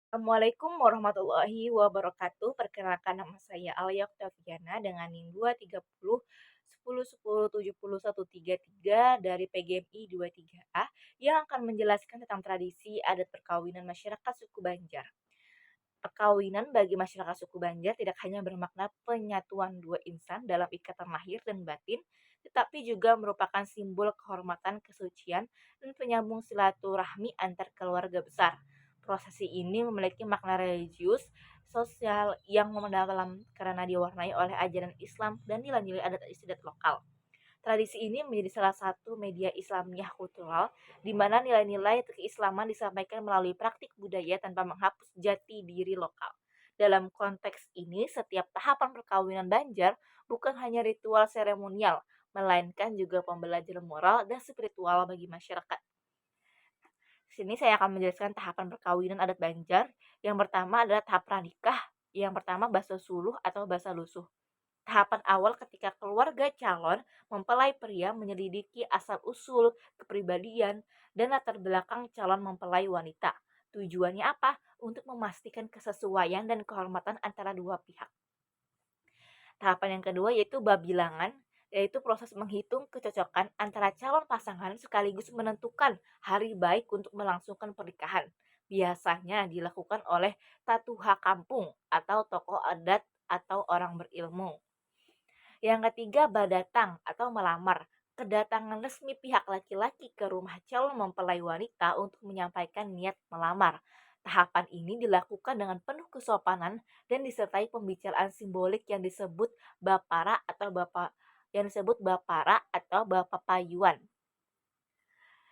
Assalamualaikum warahmatullahi wabarakatuh. Perkenalkan nama saya Alia Oktaviana dengan NIM 230 10 10 70 133 dari PGMI 23A yang akan menjelaskan tentang tradisi adat perkawinan masyarakat suku Banjar. Perkawinan bagi masyarakat suku Banjar tidak hanya bermakna penyatuan dua insan dalam ikatan lahir dan batin, tetapi juga merupakan simbol kehormatan, kesucian, dan penyambung silaturahmi antar keluarga besar. Prosesi ini memiliki makna religius, sosial yang mendalam karena diwarnai oleh ajaran Islam dan nilai-nilai adat istiadat lokal. Tradisi ini menjadi salah satu media Islamiyah kultural di mana nilai-nilai keislaman disampaikan melalui praktik budaya tanpa menghapus jati diri lokal. Dalam konteks ini, setiap tahapan perkawinan Banjar bukan hanya ritual seremonial, melainkan juga pembelajaran moral dan spiritual bagi masyarakat. Di sini saya akan menjelaskan tahapan perkawinan adat Banjar. Yang pertama adalah tahap pranikah. Yang pertama basa suluh atau basa lusuh. Tahapan awal ketika keluarga calon mempelai pria menyelidiki asal-usul, kepribadian, dan latar belakang calon mempelai wanita. Tujuannya apa? Untuk memastikan kesesuaian dan kehormatan antara dua pihak. Tahapan yang kedua yaitu babilangan, yaitu proses menghitung kecocokan antara calon pasangan sekaligus menentukan hari baik untuk melangsungkan pernikahan. Biasanya dilakukan oleh tatuha kampung atau tokoh adat atau orang berilmu. Yang ketiga, badatang atau melamar. Kedatangan resmi pihak laki-laki ke rumah calon mempelai wanita untuk menyampaikan niat melamar. Tahapan ini dilakukan dengan penuh kesopanan dan disertai pembicaraan simbolik yang disebut bapara atau bapak payuan.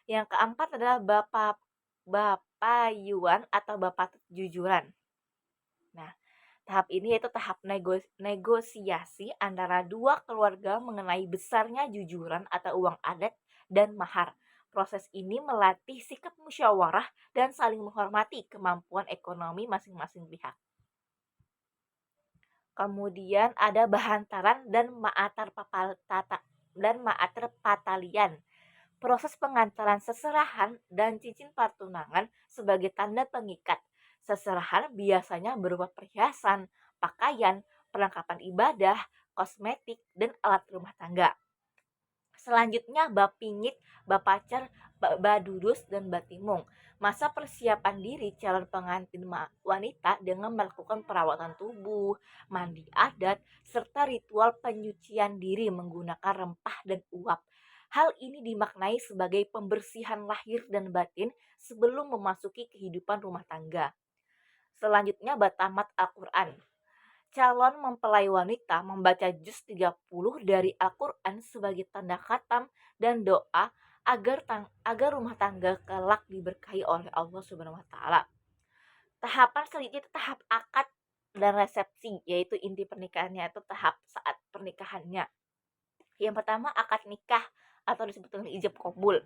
Yang keempat adalah bapak bapayuan atau bapak jujuran. Nah, tahap ini yaitu tahap negosiasi antara dua keluarga mengenai besarnya jujuran atau uang adat dan mahar. Proses ini melatih sikap musyawarah dan saling menghormati kemampuan ekonomi masing-masing pihak. Kemudian ada bahantaran dan maater patalian. Proses pengantaran seserahan dan cincin pertunangan sebagai tanda pengikat. Seserahan biasanya berupa perhiasan, pakaian, perlengkapan ibadah, kosmetik, dan alat rumah tangga. Selanjutnya bapingit, bapacar, badudus, dan batimung. Masa persiapan diri calon pengantin wanita dengan melakukan perawatan tubuh, mandi adat, serta ritual penyucian diri menggunakan rempah dan uap. Hal ini dimaknai sebagai pembersihan lahir dan batin sebelum memasuki kehidupan rumah tangga. Selanjutnya batamat Al-Quran. Calon mempelai wanita membaca juz 30 dari Al-Quran sebagai tanda khatam dan doa agar rumah tangga kelak diberkahi oleh Allah Subhanahu wa taala. Tahapan selanjutnya itu tahap akad dan resepsi, yaitu inti pernikahannya itu tahap saat pernikahannya. Yang pertama akad nikah atau disebut dengan ijab kabul.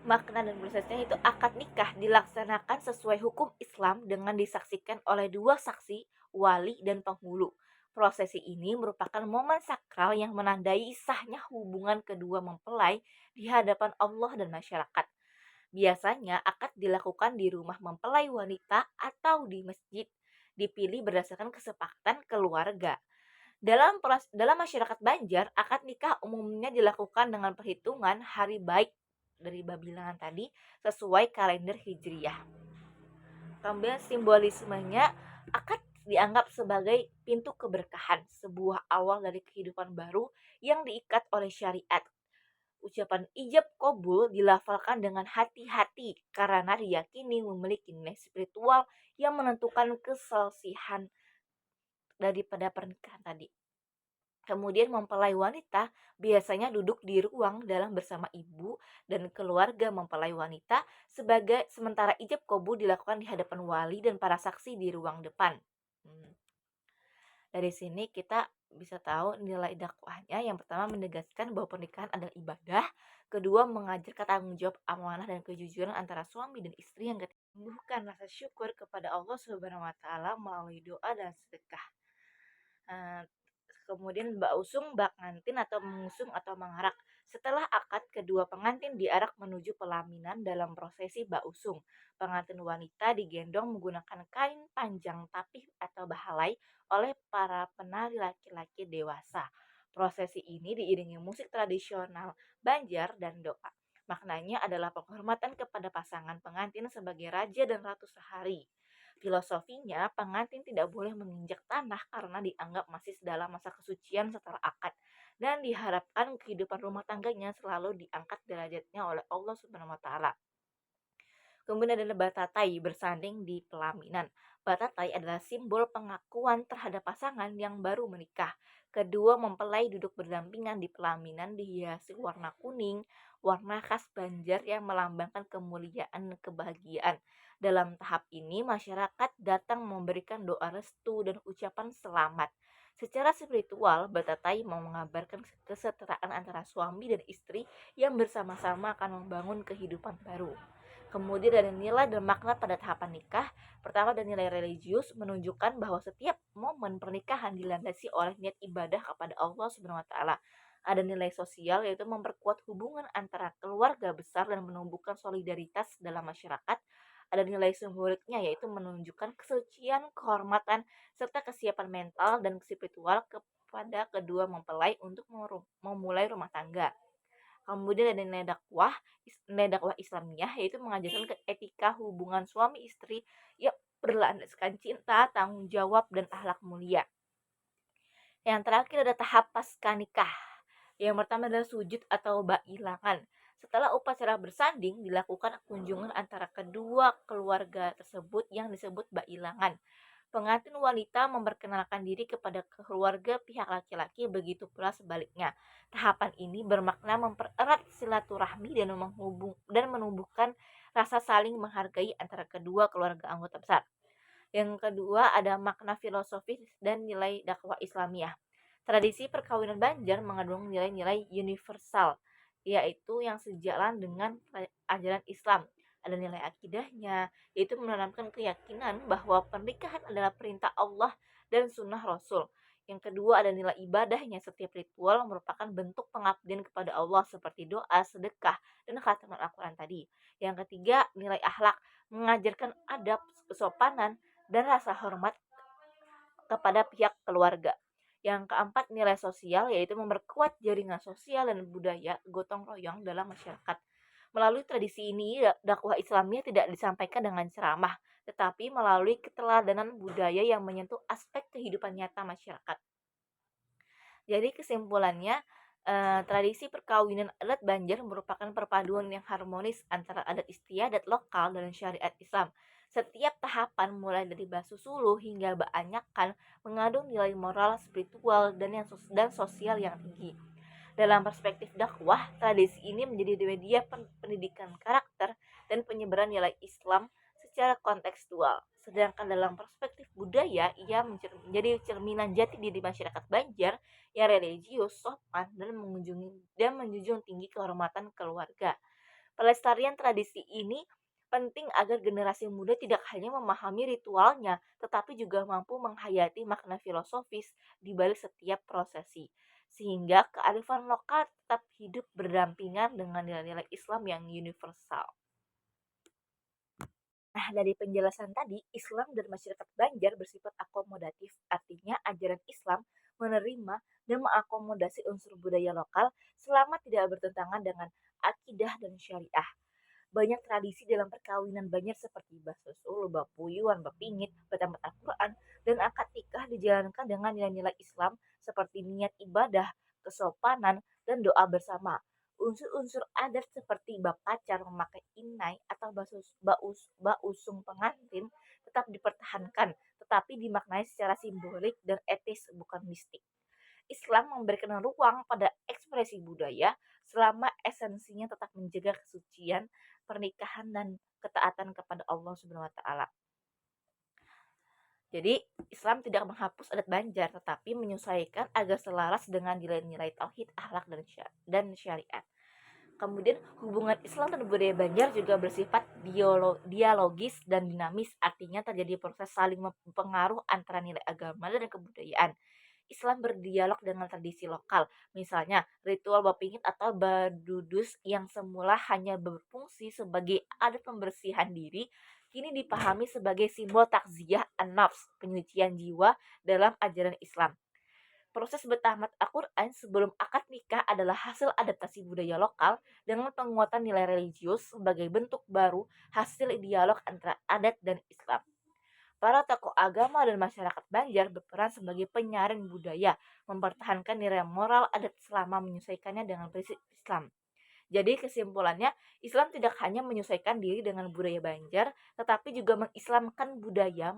Makna dan prosesnya itu akad nikah dilaksanakan sesuai hukum Islam dengan disaksikan oleh dua saksi, wali dan penghulu. Prosesi ini merupakan momen sakral yang menandai sahnya hubungan kedua mempelai di hadapan Allah dan masyarakat. Biasanya akad dilakukan di rumah mempelai wanita atau di masjid, dipilih berdasarkan kesepakatan keluarga. Dalam masyarakat Banjar, akad nikah umumnya dilakukan dengan perhitungan hari baik dari babilangan tadi sesuai kalender Hijriyah. Kemudian simbolismenya, akad dianggap sebagai pintu keberkahan, sebuah awal dari kehidupan baru yang diikat oleh syariat. Ucapan ijab kabul dilafalkan dengan hati-hati karena diyakini memiliki nilai spiritual yang menentukan keselsihan daripada pernikahan tadi. Kemudian mempelai wanita biasanya duduk di ruang dalam bersama ibu dan keluarga mempelai wanita sementara ijab kabul dilakukan di hadapan wali dan para saksi di ruang depan. Hmm. Dari sini kita bisa tahu nilai dakwahnya. Yang pertama menegaskan bahwa pernikahan adalah ibadah. Kedua mengajarkan tanggung jawab amanah dan kejujuran antara suami dan istri. Yang ketiga menumbuhkan rasa syukur kepada Allah Subhanahu wa taala melalui doa dan sedekah. Nah, Kemudian bak usung, bak ngantin atau mengusung atau mengarak. Setelah akad, kedua pengantin diarak menuju pelaminan dalam prosesi bak usung. Pengantin wanita digendong menggunakan kain panjang tapih atau bahalai oleh para penari laki-laki dewasa. Prosesi ini diiringi musik tradisional Banjar dan doa. Maknanya adalah penghormatan kepada pasangan pengantin sebagai raja dan ratu sehari. Filosofinya, pengantin tidak boleh menginjak tanah karena dianggap masih dalam masa kesucian setelah akad dan diharapkan kehidupan rumah tangganya selalu diangkat derajatnya oleh Allah Subhanahu wa taala. Kemudian adalah batatai bersanding di pelaminan. Batatai adalah simbol pengakuan terhadap pasangan yang baru menikah. Kedua mempelai duduk berdampingan di pelaminan dihiasi warna kuning, warna khas Banjar yang melambangkan kemuliaan dan kebahagiaan. Dalam tahap ini, masyarakat datang memberikan doa restu dan ucapan selamat. Secara spiritual, Batatai mau mengabarkan kesetaraan antara suami dan istri yang bersama-sama akan membangun kehidupan baru. Kemudian dari nilai dan makna pada tahapan nikah, pertama dari nilai religius menunjukkan bahwa setiap momen pernikahan dilandasi oleh niat ibadah kepada Allah Subhanahu wa taala. Ada nilai sosial yaitu memperkuat hubungan antara keluarga besar dan menumbuhkan solidaritas dalam masyarakat. Ada nilai simboliknya yaitu menunjukkan kesucian, kehormatan, serta kesiapan mental dan spiritual kepada kedua mempelai untuk memulai rumah tangga. Kemudian ada nilai dakwah Islamiyah yaitu mengajarkan ke etika hubungan suami istri yang berlandaskan cinta, tanggung jawab dan akhlak mulia. Yang terakhir ada tahap pasca nikah. Yang pertama adalah sujud atau bailangan. Setelah upacara bersanding dilakukan kunjungan antara kedua keluarga tersebut yang disebut bailangan. Pengantin wanita memperkenalkan diri kepada keluarga pihak laki-laki, begitu pula sebaliknya. Tahapan ini bermakna mempererat silaturahmi dan menumbuhkan rasa saling menghargai antara kedua keluarga anggota besar. Yang kedua ada makna filosofis dan nilai dakwah Islamiyah. Tradisi perkawinan Banjar mengandung nilai-nilai universal, yaitu yang sejalan dengan ajaran Islam. Ada nilai akidahnya, yaitu menanamkan keyakinan bahwa pernikahan adalah perintah Allah dan sunnah Rasul. Yang kedua ada nilai ibadahnya, setiap ritual merupakan bentuk pengabdian kepada Allah seperti doa, sedekah, dan khataman Al-Quran tadi. Yang ketiga nilai akhlak, mengajarkan adab, kesopanan, dan rasa hormat kepada pihak keluarga. Yang keempat, nilai sosial yaitu memperkuat jaringan sosial dan budaya gotong royong dalam masyarakat. Melalui tradisi ini, dakwah Islamnya tidak disampaikan dengan ceramah, tetapi melalui keteladanan budaya yang menyentuh aspek kehidupan nyata masyarakat. Jadi kesimpulannya, tradisi perkawinan adat Banjar merupakan perpaduan yang harmonis antara adat istiadat lokal dan syariat Islam. Setiap tahapan mulai dari basuh suluh hingga banyakan mengandung nilai moral, spiritual, dan sosial yang tinggi. Dalam perspektif dakwah, tradisi ini menjadi media pendidikan karakter dan penyebaran nilai Islam secara kontekstual. Sedangkan dalam perspektif budaya, ia menjadi cerminan jati diri masyarakat Banjar yang religius, sopan, dan menjunjung tinggi kehormatan keluarga. Pelestarian tradisi ini penting agar generasi muda tidak hanya memahami ritualnya, tetapi juga mampu menghayati makna filosofis di balik setiap prosesi, sehingga kearifan lokal tetap hidup berdampingan dengan nilai-nilai Islam yang universal. Nah, dari penjelasan tadi, Islam dan masyarakat Banjar bersifat akomodatif, artinya ajaran Islam menerima dan mengakomodasi unsur budaya lokal selama tidak bertentangan dengan akidah dan syariah. Banyak tradisi dalam perkawinan Banjar seperti basusul, bapuyuan, bapingit, bertamat Al-Quran, dan akad nikah dijalankan dengan nilai-nilai Islam seperti niat ibadah, kesopanan, dan doa bersama. Unsur-unsur adat seperti bak pacar, memakai inai, atau bausung pengantin tetap dipertahankan, tetapi dimaknai secara simbolik dan etis, bukan mistik. Islam memberikan ruang pada ekspresi budaya selama esensinya tetap menjaga kesucian pernikahan dan ketaatan kepada Allah Subhanahu wa taala. Jadi, Islam tidak menghapus adat Banjar tetapi menyesuaikan agar selaras dengan nilai-nilai tauhid, akhlak dan syariat. Kemudian hubungan Islam dan budaya Banjar juga bersifat dialogis dan dinamis, artinya terjadi proses saling mempengaruh antara nilai agama dan kebudayaan. Islam berdialog dengan tradisi lokal, misalnya ritual bapingit atau badudus yang semula hanya berfungsi sebagai adat pembersihan diri, kini dipahami sebagai simbol takziah an-nafs, penyucian jiwa dalam ajaran Islam. Proses bertahamat Al-Quran sebelum akad nikah adalah hasil adaptasi budaya lokal dengan penguatan nilai religius sebagai bentuk baru hasil dialog antara adat dan Islam. Para tokoh agama dan masyarakat Banjar berperan sebagai penyaring budaya, mempertahankan nilai moral adat selama menyesuaikannya dengan prinsip Islam. Jadi kesimpulannya, Islam tidak hanya menyesuaikan diri dengan budaya Banjar, tetapi juga mengislamkan budaya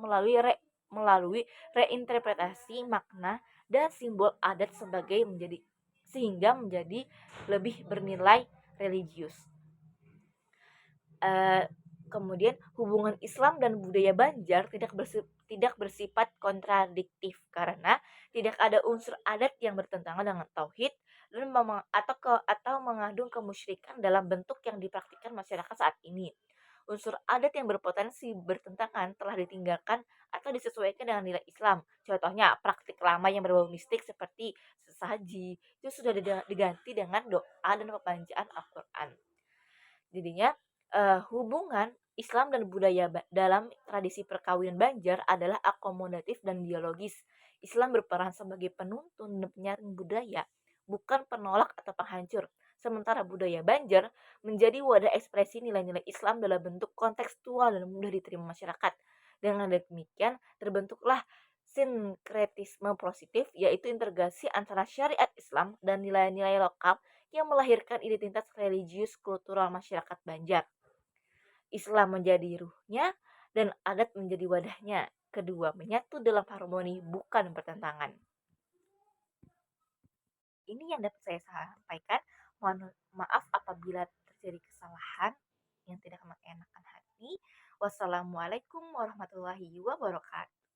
melalui reinterpretasi makna dan simbol adat sehingga menjadi lebih bernilai religius. Eh, Kemudian hubungan Islam dan budaya Banjar tidak bersifat kontradiktif karena tidak ada unsur adat yang bertentangan dengan tauhid dan atau mengandung kemusyrikan dalam bentuk yang dipraktikkan masyarakat saat ini. Unsur adat yang berpotensi bertentangan telah ditinggalkan atau disesuaikan dengan nilai Islam. Contohnya, praktik lama yang berbau mistik seperti sesaji itu sudah diganti dengan doa dan pembacaan Al-Quran. Jadinya hubungan Islam dan budaya dalam tradisi perkawinan Banjar adalah akomodatif dan dialogis. Islam berperan sebagai penuntun dan penyaring budaya, bukan penolak atau penghancur. Sementara budaya Banjar menjadi wadah ekspresi nilai-nilai Islam dalam bentuk kontekstual dan mudah diterima masyarakat. Dengan demikian, terbentuklah sinkretisme positif, yaitu integrasi antara syariat Islam dan nilai-nilai lokal yang melahirkan identitas religius kultural masyarakat Banjar. Islam menjadi ruhnya dan adat menjadi wadahnya. Kedua menyatu dalam harmoni, bukan bertentangan. Ini yang dapat saya sampaikan. Mohon maaf apabila terjadi kesalahan yang tidak mengenakan hati. Wassalamualaikum warahmatullahi wabarakatuh.